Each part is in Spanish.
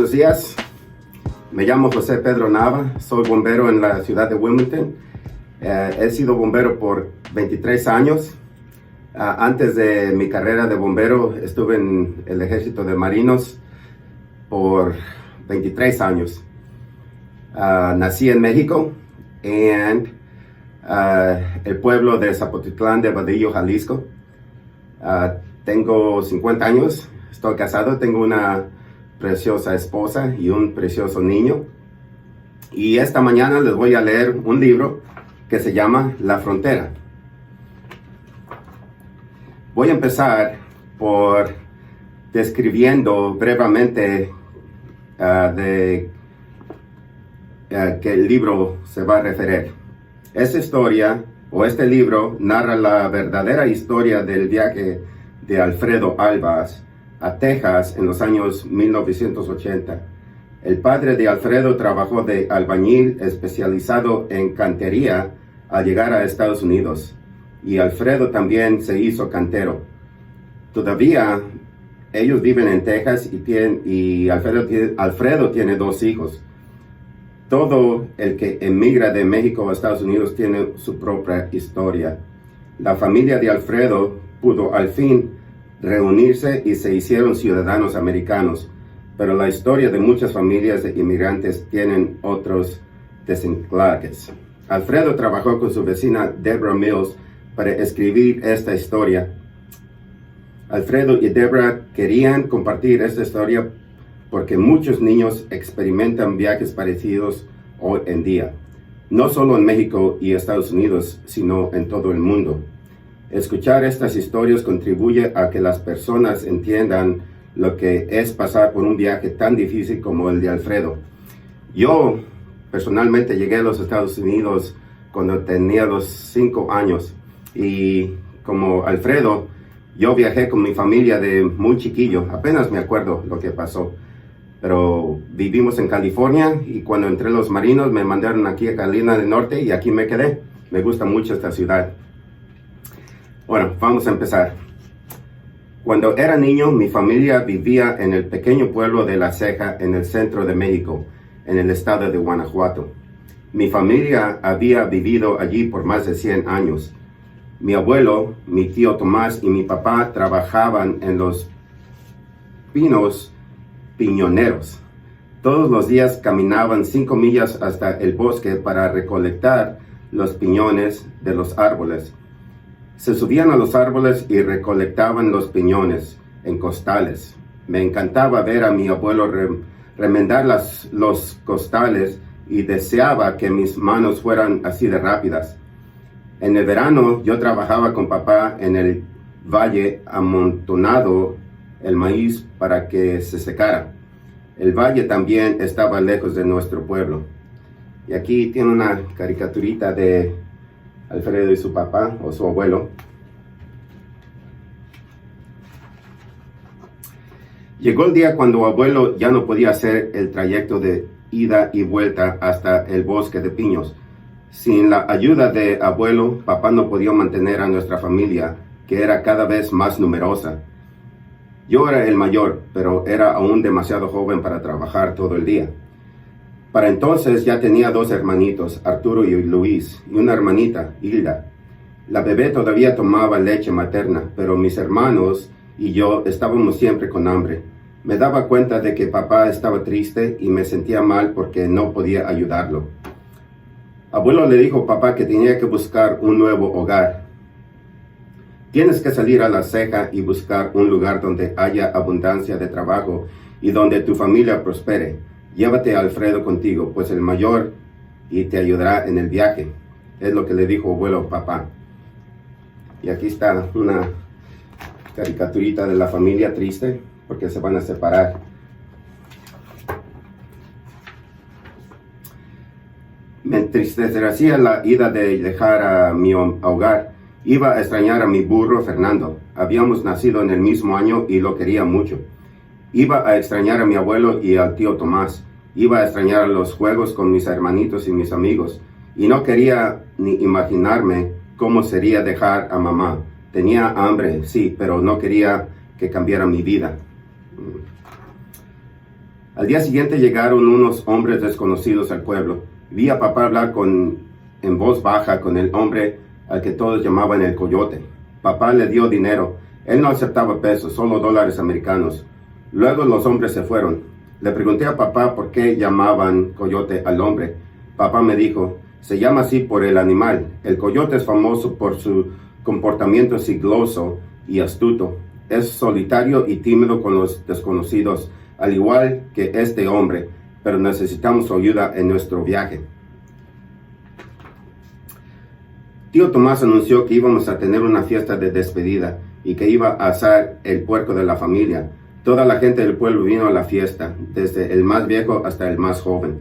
Buenos días, me llamo José Pedro Nava, soy bombero en la ciudad de Wilmington. He sido bombero por 23 años. Antes de mi carrera de bombero estuve en el ejército de marinos por 23 años. Nací en México, en el pueblo de Zapotitlán de Vadillo, Jalisco. Tengo 50 años, estoy casado, tengo una preciosa esposa y un precioso niño. Y esta mañana les voy a leer un libro que se llama La Frontera. Voy a empezar por describiendo brevemente de que el libro se va a referir. Esta historia o este libro narra la verdadera historia del viaje de Alfredo Albas a Texas en los años 1980. El padre de Alfredo trabajó de albañil especializado en cantería al llegar a Estados Unidos, y Alfredo también se hizo cantero. Todavía ellos viven en Texas y Alfredo tiene 2 hijos. Todo el que emigra de México a Estados Unidos tiene su propia historia. La familia de Alfredo pudo al fin reunirse y se hicieron ciudadanos americanos, pero la historia de muchas familias de inmigrantes tienen otros desenclaves. Alfredo trabajó con su vecina Deborah Mills para escribir esta historia. Alfredo y Deborah querían compartir esta historia porque muchos niños experimentan viajes parecidos hoy en día, no solo en México y Estados Unidos, sino en todo el mundo. Escuchar estas historias contribuye a que las personas entiendan lo que es pasar por un viaje tan difícil como el de Alfredo. Yo personalmente llegué a los Estados Unidos cuando tenía los 5 años, y como Alfredo, yo viajé con mi familia de muy chiquillo. Apenas me acuerdo lo que pasó, pero vivimos en California, y cuando entré a los marinos me mandaron aquí a Carolina del Norte y aquí me quedé. Me gusta mucho esta ciudad. Bueno, vamos a empezar. Cuando era niño, mi familia vivía en el pequeño pueblo de La Ceja, en el centro de México, en el estado de Guanajuato. Mi familia había vivido allí por más de 100 años. Mi abuelo, mi tío Tomás y mi papá trabajaban en los pinos piñoneros. Todos los días caminaban 5 millas hasta el bosque para recolectar los piñones de los árboles. Se subían a los árboles y recolectaban los piñones en costales. Me encantaba ver a mi abuelo remendar los costales y deseaba que mis manos fueran así de rápidas. En el verano yo trabajaba con papá en el valle amontonado el maíz para que se secara. El valle también estaba lejos de nuestro pueblo. Y aquí tiene una caricaturita de Alfredo y su papá o su abuelo. Llegó el día cuando abuelo ya no podía hacer el trayecto de ida y vuelta hasta el bosque de pinos. Sin la ayuda de abuelo, papá no podía mantener a nuestra familia, que era cada vez más numerosa. Yo era el mayor, pero era aún demasiado joven para trabajar todo el día. Para entonces ya tenía 2 hermanitos, Arturo y Luis, y una hermanita, Hilda. La bebé todavía tomaba leche materna, pero mis hermanos y yo estábamos siempre con hambre. Me daba cuenta de que papá estaba triste y me sentía mal porque no podía ayudarlo. Abuelo le dijo a papá que tenía que buscar un nuevo hogar. Tienes que salir a La Ceja y buscar un lugar donde haya abundancia de trabajo y donde tu familia prospere. Llévate a Alfredo contigo, pues el mayor, y te ayudará en el viaje. Es lo que le dijo abuelo a papá. Y aquí está una caricaturita de la familia triste porque se van a separar. Me entristecería la ida de dejar a mi hogar. Iba a extrañar a mi burro Fernando. Habíamos nacido en el mismo año y lo quería mucho. Iba a extrañar a mi abuelo y al tío Tomás. Iba a extrañar los juegos con mis hermanitos y mis amigos. Y no quería ni imaginarme cómo sería dejar a mamá. Tenía hambre, sí, pero no quería que cambiara mi vida. Al día siguiente llegaron unos hombres desconocidos al pueblo. Vi a papá hablar en voz baja con el hombre al que todos llamaban el Coyote. Papá le dio dinero. Él no aceptaba pesos, solo dólares americanos. Luego los hombres se fueron. Le pregunté a papá por qué llamaban Coyote al hombre. Papá me dijo, se llama así por el animal. El coyote es famoso por su comportamiento sigiloso y astuto. Es solitario y tímido con los desconocidos, al igual que este hombre, pero necesitamos su ayuda en nuestro viaje. Tío Tomás anunció que íbamos a tener una fiesta de despedida y que iba a asar el puerco de la familia. Toda la gente del pueblo vino a la fiesta, desde el más viejo hasta el más joven.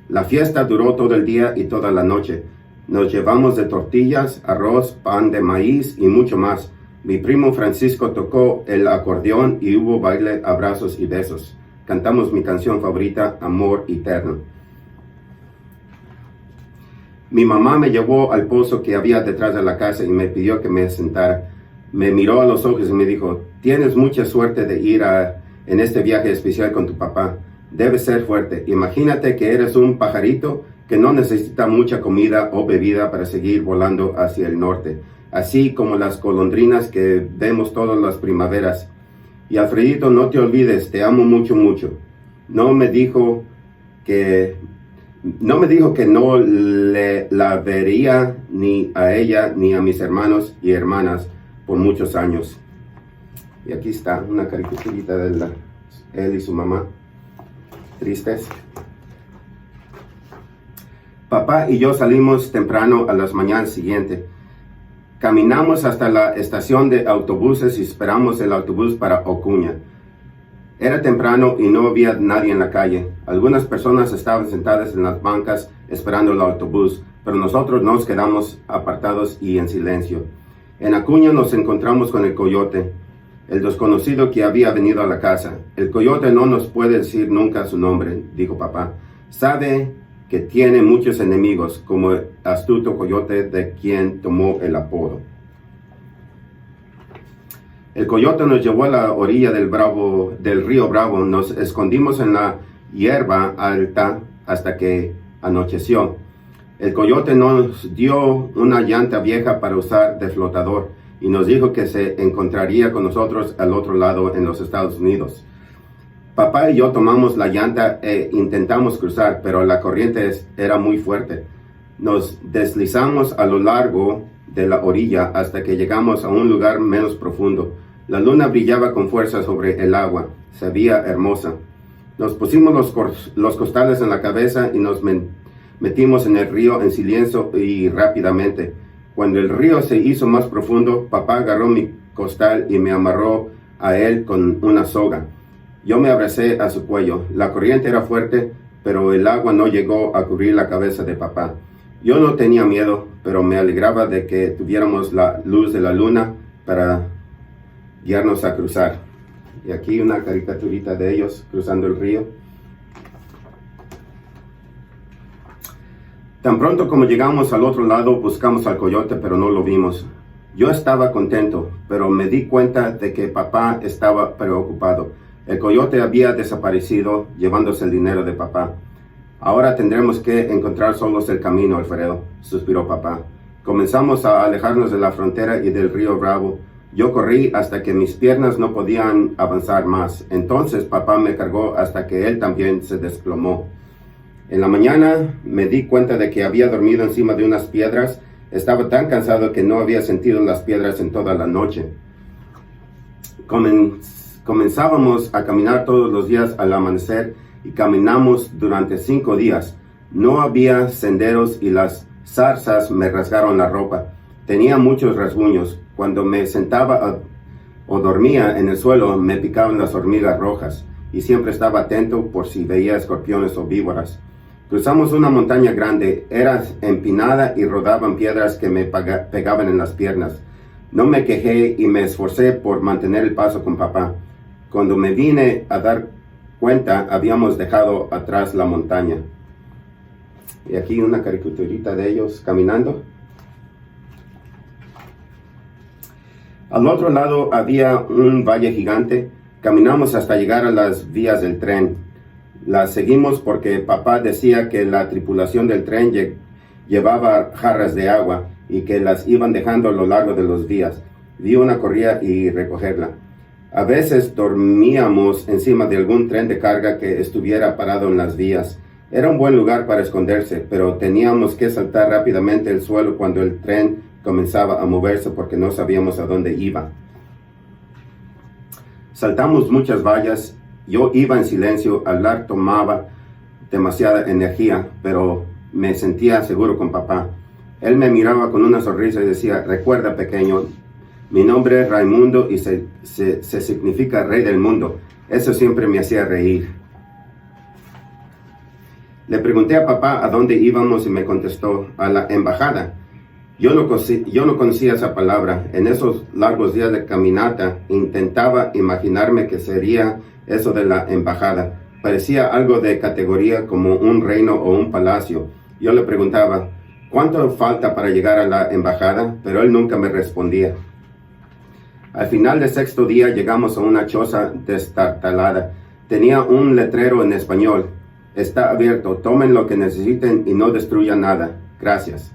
La fiesta duró todo el día y toda la noche. Nos llevamos de tortillas, arroz, pan de maíz y mucho más. Mi primo Francisco tocó el acordeón y hubo baile, abrazos y besos. Cantamos mi canción favorita, Amor Eterno. Mi mamá me llevó al pozo que había detrás de la casa y me pidió que me sentara. Me miró a los ojos y me dijo, tienes mucha suerte de ir en este viaje especial con tu papá. Debes ser fuerte. Imagínate que eres un pajarito que no necesita mucha comida o bebida para seguir volando hacia el norte, así como las golondrinas que vemos todas las primaveras. Y Alfredito, no te olvides, te amo mucho, mucho. No me dijo que no la vería ni a ella ni a mis hermanos y hermanas por muchos años. Y aquí está una caricaturita de él y su mamá. Tristes. Papá y yo salimos temprano a las mañanas siguientes. Caminamos hasta la estación de autobuses y esperamos el autobús para Ocuña. Era temprano y no había nadie en la calle. Algunas personas estaban sentadas en las bancas esperando el autobús, pero nosotros nos quedamos apartados y en silencio. En Acuña nos encontramos con el Coyote, el desconocido que había venido a la casa. El Coyote no nos puede decir nunca su nombre, dijo papá. Sabe que tiene muchos enemigos, como el astuto Coyote de quien tomó el apodo. El Coyote nos llevó a la orilla del río Bravo. Nos escondimos en la hierba alta hasta que anocheció. El Coyote nos dio una llanta vieja para usar de flotador y nos dijo que se encontraría con nosotros al otro lado en los Estados Unidos. Papá y yo tomamos la llanta e intentamos cruzar, pero la corriente era muy fuerte. Nos deslizamos a lo largo de la orilla hasta que llegamos a un lugar menos profundo. La luna brillaba con fuerza sobre el agua. Se veía hermosa. Nos pusimos los costales en la cabeza y nos metimos en el río en silencio y rápidamente. Cuando el río se hizo más profundo, papá agarró mi costal y me amarró a él con una soga. Yo me abracé a su cuello. La corriente era fuerte, pero el agua no llegó a cubrir la cabeza de papá. Yo no tenía miedo, pero me alegraba de que tuviéramos la luz de la luna para guiarnos a cruzar. Y aquí una caricaturita de ellos cruzando el río. Tan pronto como llegamos al otro lado, buscamos al Coyote, pero no lo vimos. Yo estaba contento, pero me di cuenta de que papá estaba preocupado. El Coyote había desaparecido, llevándose el dinero de papá. Ahora tendremos que encontrar solos el camino, Alfredo, suspiró papá. Comenzamos a alejarnos de la frontera y del río Bravo. Yo corrí hasta que mis piernas no podían avanzar más. Entonces papá me cargó hasta que él también se desplomó. En la mañana me di cuenta de que había dormido encima de unas piedras. Estaba tan cansado que no había sentido las piedras en toda la noche. Comenzábamos a caminar todos los días al amanecer y caminamos durante 5 días. No había senderos y las zarzas me rasgaron la ropa. Tenía muchos rasguños. Cuando me sentaba o dormía en el suelo me picaban las hormigas rojas y siempre estaba atento por si veía escorpiones o víboras. Cruzamos una montaña grande, era empinada y rodaban piedras que me pegaban en las piernas. No me quejé y me esforcé por mantener el paso con papá. Cuando me vine a dar cuenta, habíamos dejado atrás la montaña. Y aquí una caricaturita de ellos caminando. Al otro lado había un valle gigante. Caminamos hasta llegar a las vías del tren. La seguimos porque papá decía que la tripulación del tren llevaba jarras de agua y que las iban dejando a lo largo de los días. Vi una corrida y recogerla. A veces dormíamos encima de algún tren de carga que estuviera parado en las vías. Era un buen lugar para esconderse, pero teníamos que saltar rápidamente el suelo cuando el tren comenzaba a moverse porque no sabíamos a dónde iba. Saltamos muchas vallas. Yo iba en silencio. Hablar tomaba demasiada energía, pero me sentía seguro con papá. Él me miraba con una sonrisa y decía: recuerda, pequeño, mi nombre es Raimundo y se significa rey del mundo. Eso siempre me hacía reír. Le pregunté a papá a dónde íbamos y me contestó: a la embajada. Yo no conocía esa palabra. En esos largos días de caminata intentaba imaginarme qué sería eso de la embajada. Parecía algo de categoría como un reino o un palacio. Yo le preguntaba: ¿cuánto falta para llegar a la embajada? Pero él nunca me respondía. Al final del sexto día llegamos a una choza destartalada. Tenía un letrero en español: está abierto, tomen lo que necesiten y no destruyan nada. Gracias.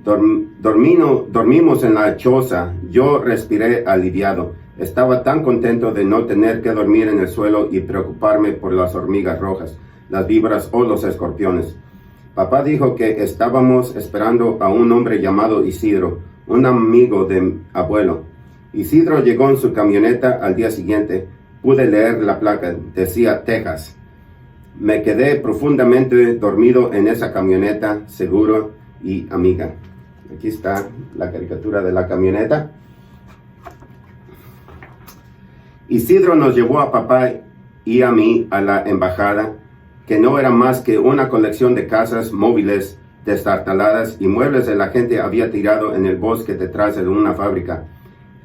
Dormimos en la choza. Yo respiré aliviado. Estaba tan contento de no tener que dormir en el suelo y preocuparme por las hormigas rojas, las víboras o los escorpiones. Papá dijo que estábamos esperando a un hombre llamado Isidro, un amigo de abuelo. Isidro llegó en su camioneta al día siguiente. Pude leer la placa, decía Texas. Me quedé profundamente dormido en esa camioneta, seguro y amiga. Aquí está la caricatura de la camioneta. Isidro nos llevó a papá y a mí a la embajada, que no era más que una colección de casas móviles destartaladas y muebles que la gente había tirado en el bosque detrás de una fábrica.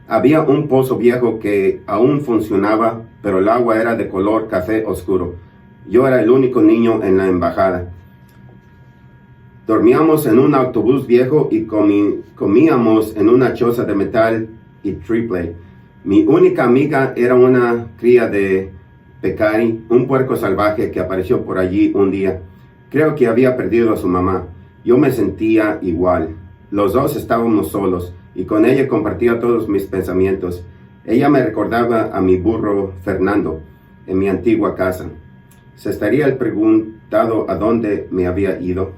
Había un pozo viejo que aún funcionaba, pero el agua era de color café oscuro. Yo era el único niño en la embajada. Dormíamos en un autobús viejo y comíamos en una choza de metal y triple. Mi única amiga era una cría de pecari, un puerco salvaje que apareció por allí un día. Creo que había perdido a su mamá. Yo me sentía igual. Los dos estábamos solos y con ella compartía todos mis pensamientos. Ella me recordaba a mi burro Fernando en mi antigua casa. Se estaría preguntado a dónde me había ido.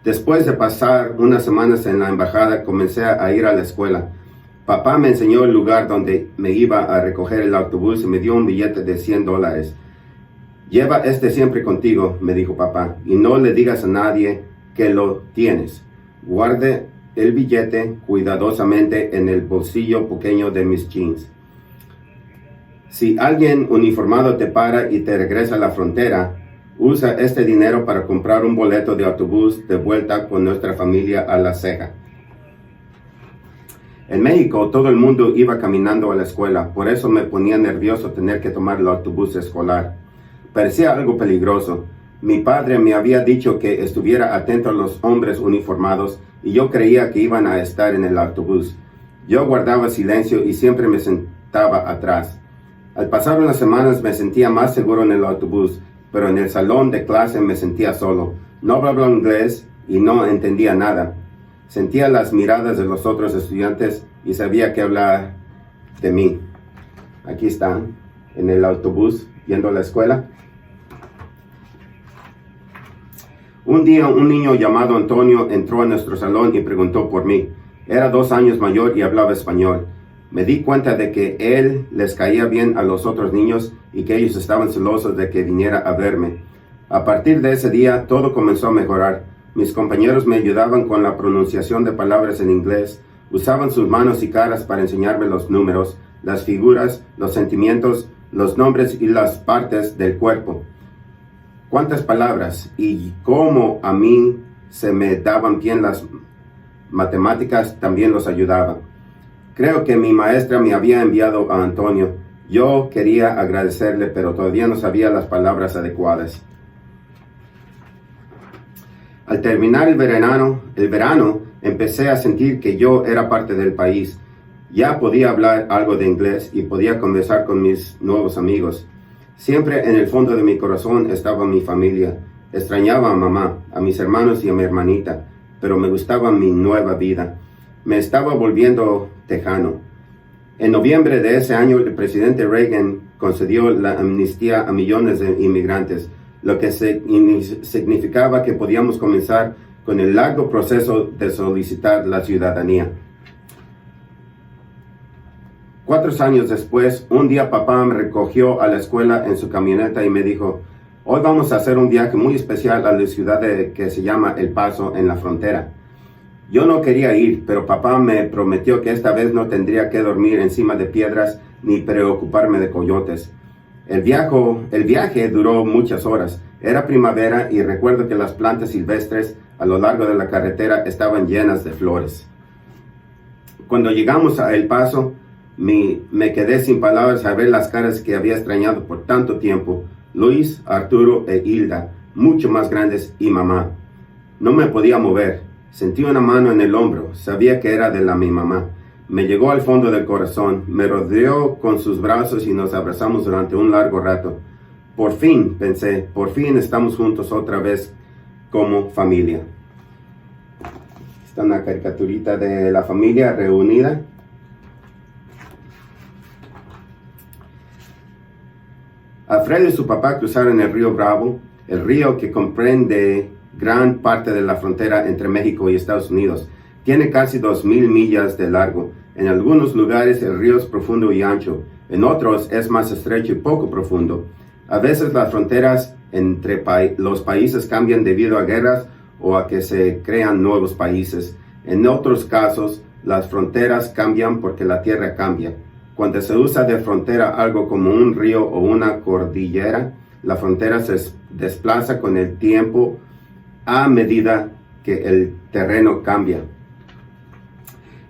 Después de pasar unas semanas en la embajada, comencé a ir a la escuela. Papá me enseñó el lugar donde me iba a recoger el autobús y me dio un billete de $100. Lleva este siempre contigo, me dijo papá, y no le digas a nadie que lo tienes. Guarde el billete cuidadosamente en el bolsillo pequeño de mis jeans. Si alguien uniformado te para y te regresa a la frontera, usa este dinero para comprar un boleto de autobús de vuelta con nuestra familia a La Ceja. En México todo el mundo iba caminando a la escuela, por eso me ponía nervioso tener que tomar el autobús escolar. Parecía algo peligroso. Mi padre me había dicho que estuviera atento a los hombres uniformados y yo creía que iban a estar en el autobús. Yo guardaba silencio y siempre me sentaba atrás. Al pasar unas semanas me sentía más seguro en el autobús, pero en el salón de clase me sentía solo. No hablaba inglés y no entendía nada. Sentía las miradas de los otros estudiantes y sabía que hablar de mí. Aquí están, en el autobús, yendo a la escuela. Un día un niño llamado Antonio entró a nuestro salón y preguntó por mí. Era 2 años mayor y hablaba español. Me di cuenta de que él les caía bien a los otros niños y que ellos estaban celosos de que viniera a verme. A partir de ese día todo comenzó a mejorar. Mis compañeros me ayudaban con la pronunciación de palabras en inglés, usaban sus manos y caras para enseñarme los números, las figuras, los sentimientos, los nombres y las partes del cuerpo. Cuántas palabras y cómo a mí se me daban bien las matemáticas, también los ayudaba. Creo que mi maestra me había enviado a Antonio. Yo quería agradecerle, pero todavía no sabía las palabras adecuadas. Al terminar el verano, empecé a sentir que yo era parte del país. Ya podía hablar algo de inglés y podía conversar con mis nuevos amigos. Siempre en el fondo de mi corazón estaba mi familia. Extrañaba a mamá, a mis hermanos y a mi hermanita, pero me gustaba mi nueva vida. Me estaba volviendo tejano. En noviembre de ese año, el presidente Reagan concedió la amnistía a millones de inmigrantes, lo que significaba que podíamos comenzar con el largo proceso de solicitar la ciudadanía. 4 años después, un día papá me recogió a la escuela en su camioneta y me dijo: hoy vamos a hacer un viaje muy especial a la ciudad que se llama El Paso, en la frontera. Yo no quería ir, pero papá me prometió que esta vez no tendría que dormir encima de piedras ni preocuparme de coyotes. El viaje duró muchas horas. Era primavera y recuerdo que las plantas silvestres a lo largo de la carretera estaban llenas de flores. Cuando llegamos a El Paso, me quedé sin palabras al ver las caras que había extrañado por tanto tiempo: Luis, Arturo e Hilda, mucho más grandes, y mamá. No me podía mover. Sentí una mano en el hombro. Sabía que era de mi mamá. Me llegó al fondo del corazón. Me rodeó con sus brazos y nos abrazamos durante un largo rato. Por fin, pensé, por fin estamos juntos otra vez como familia. Está una caricaturita de la familia reunida. Alfredo y su papá cruzaron el río Bravo, el río que comprende gran parte de la frontera entre México y Estados Unidos. Tiene casi 2,000 millas de largo. En algunos lugares el río es profundo y ancho, en otros es más estrecho y poco profundo. A veces las fronteras entre los países cambian debido a guerras o a que se crean nuevos países. En otros casos, las fronteras cambian porque la tierra cambia. Cuando se usa de frontera algo como un río o una cordillera, la frontera se desplaza con el tiempo a medida que el terreno cambia.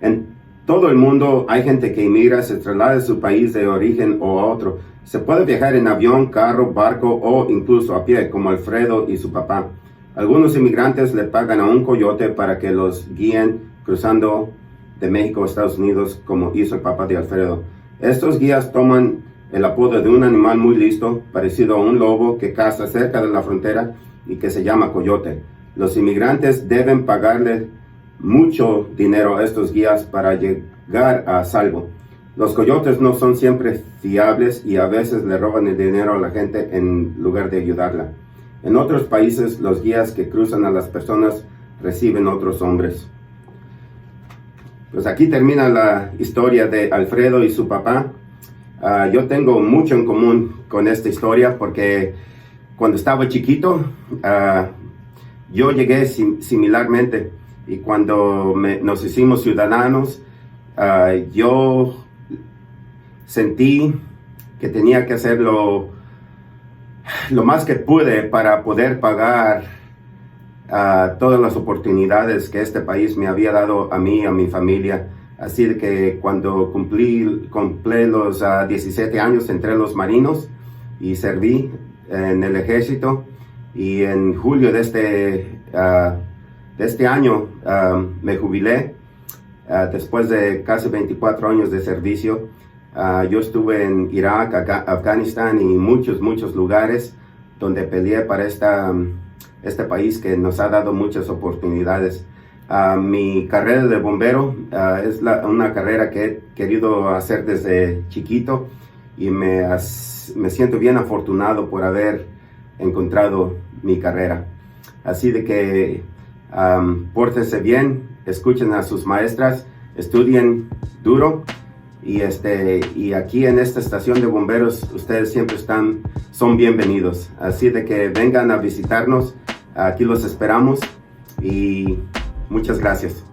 En todo el mundo hay gente que inmigra, se traslada de su país de origen o a otro. Se puede viajar en avión, carro, barco o incluso a pie, como Alfredo y su papá. Algunos inmigrantes le pagan a un coyote para que los guíen cruzando de México a Estados Unidos, como hizo el papá de Alfredo. Estos guías toman el apodo de un animal muy listo, parecido a un lobo que caza cerca de la frontera y que se llama coyote. Los inmigrantes deben pagarle mucho dinero a estos guías para llegar a salvo. Los coyotes no son siempre fiables y a veces le roban el dinero a la gente en lugar de ayudarla. En otros países, los guías que cruzan a las personas reciben otros hombres. Pues aquí termina la historia de Alfredo y su papá. Yo tengo mucho en común con esta historia porque cuando estaba chiquito, yo llegué similarmente, y cuando nos hicimos ciudadanos, yo sentí que tenía que hacer lo más que pude para poder pagar todas las oportunidades que este país me había dado a mí y a mi familia. Así de que cuando cumplí los 17 años, entré en los marinos y serví en el ejército, y en julio de este año me jubilé después de casi 24 años de servicio. Yo estuve en Irak, Afganistán y muchos lugares donde peleé para este país que nos ha dado muchas oportunidades. Mi carrera de bombero es una carrera que he querido hacer desde chiquito, y me siento bien afortunado por haber encontrado mi carrera. Así de que pórtense bien, escuchen a sus maestras, estudien duro, y aquí en esta estación de bomberos ustedes siempre son bienvenidos. Así de que vengan a visitarnos, aquí los esperamos, y muchas gracias.